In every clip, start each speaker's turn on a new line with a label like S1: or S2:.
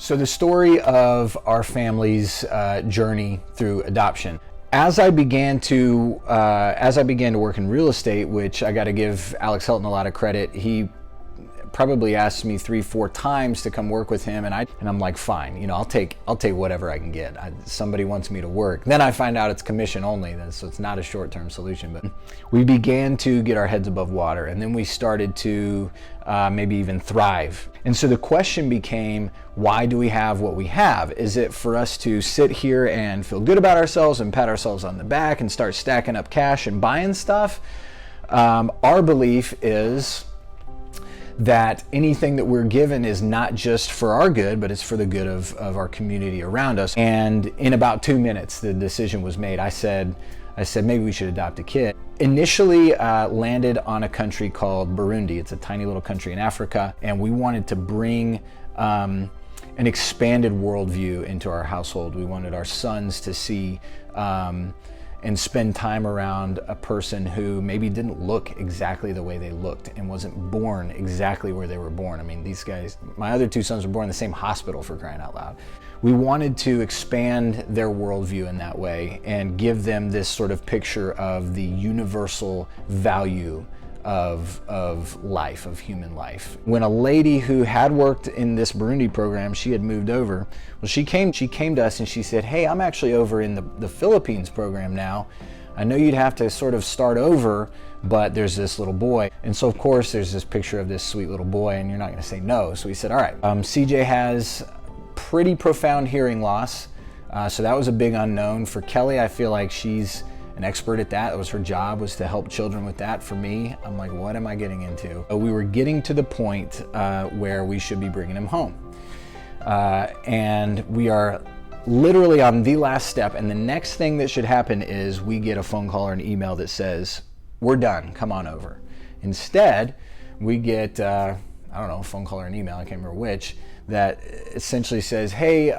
S1: So the story of our family's journey through adoption. As I began to work in real estate, which I got to give Alex Helton a lot of credit, he probably asked me 3-4 times to come work with him, and I'm like, fine, you know, I'll take whatever I can get. Somebody wants me to work. Then I find out it's commission only, so it's not a short-term solution. But we began to get our heads above water, and then we started to maybe even thrive. And so the question became, why do we have what we have? Is it for us to sit here and feel good about ourselves and pat ourselves on the back and start stacking up cash and buying stuff? Our belief is that anything that we're given is not just for our good, but it's for the good of our community around us. And in about 2 minutes, the decision was made. I said maybe we should adopt a kid. Initially landed on a country called Burundi. It's a tiny little country in Africa, and we wanted to bring an expanded worldview into our household. We wanted our sons to see and spend time around a person who maybe didn't look exactly the way they looked and wasn't born exactly where they were born. I mean, these guys, my other 2 sons were born in the same hospital, for crying out loud. We wanted to expand their worldview in that way and give them this sort of picture of the universal value of life, of human life. When a lady who had worked in this Burundi program, she had moved over. Well, she came to us and she said, hey, I'm actually over in the Philippines program now. I know you'd have to sort of start over, but there's this little boy. And so of course there's this picture of this sweet little boy, and you're not gonna say no. So we said, all right, CJ has pretty profound hearing loss. So that was a big unknown. For Kelly, I feel like she's an expert at that. It was her job, was to help children with that. For me, I'm like, what am I getting into? We were getting to the point where we should be bringing him home. And we are literally on the last step. And the next thing that should happen is we get a phone call or an email that says, we're done, come on over. Instead, we get, I don't know, a phone call or an email, I can't remember which, that essentially says, hey,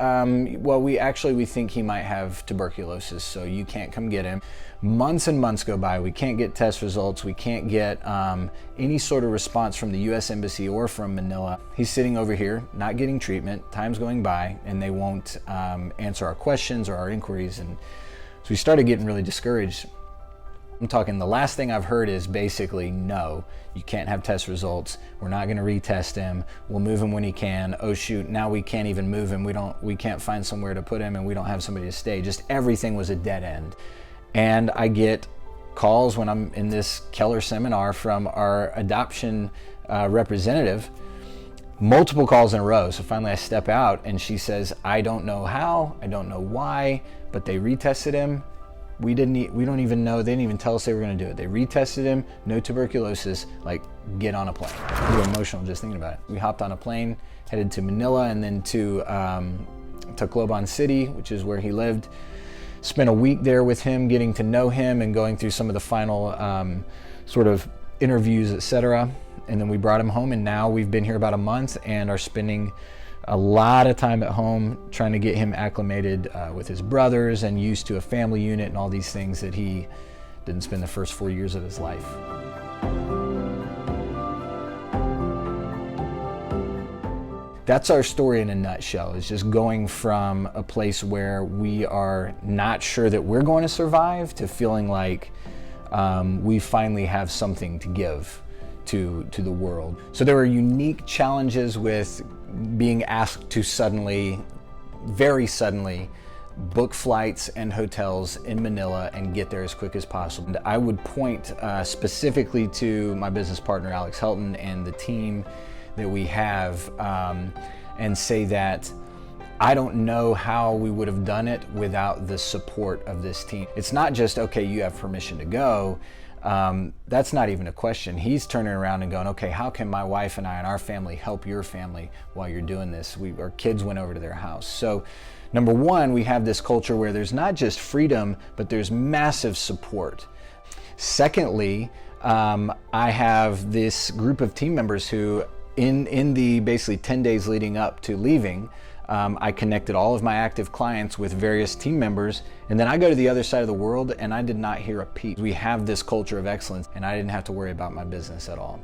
S1: well, we think he might have tuberculosis, so you can't come get him. Months and months go by, we can't get test results, we can't get any sort of response from the US Embassy or from Manila. He's sitting over here, not getting treatment, time's going by, and they won't answer our questions or our inquiries, and so we started getting really discouraged. I'm talking, the last thing I've heard is basically, no, you can't have test results. We're not gonna retest him. We'll move him when he can. Oh shoot, now we can't even move him. We can't find somewhere to put him, and we don't have somebody to stay. Just everything was a dead end. And I get calls when I'm in this Keller seminar from our adoption representative, multiple calls in a row. So finally I step out and she says, I don't know how, I don't know why, but they retested him. We don't even know, they didn't even tell us they were gonna do it. They retested him, no tuberculosis, like, get on a plane. I'm emotional just thinking about it. We hopped on a plane, headed to Manila, and then to Tacloban City, which is where he lived. Spent a week there with him, getting to know him and going through some of the final sort of interviews, etc. And then we brought him home, and now we've been here about a month and are spending a lot of time at home trying to get him acclimated with his brothers and used to a family unit and all these things that he didn't spend the first 4 years of his life. That's our story in a nutshell. It's just going from a place where we are not sure that we're going to survive to feeling like we finally have something to give to the world. So there were unique challenges with being asked to suddenly, very suddenly, book flights and hotels in Manila and get there as quick as possible. And I would point specifically to my business partner, Alex Helton, and the team that we have, and say that I don't know how we would have done it without the support of this team. It's not just, okay, you have permission to go. That's not even a question. He's turning around and going, okay, how can my wife and I and our family help your family while you're doing this? Our kids went over to their house. So number one, we have this culture where there's not just freedom, but there's massive support. Secondly, I have this group of team members who in the basically 10 days leading up to leaving, I connected all of my active clients with various team members, and then I go to the other side of the world and I did not hear a peep. We have this culture of excellence, and I didn't have to worry about my business at all.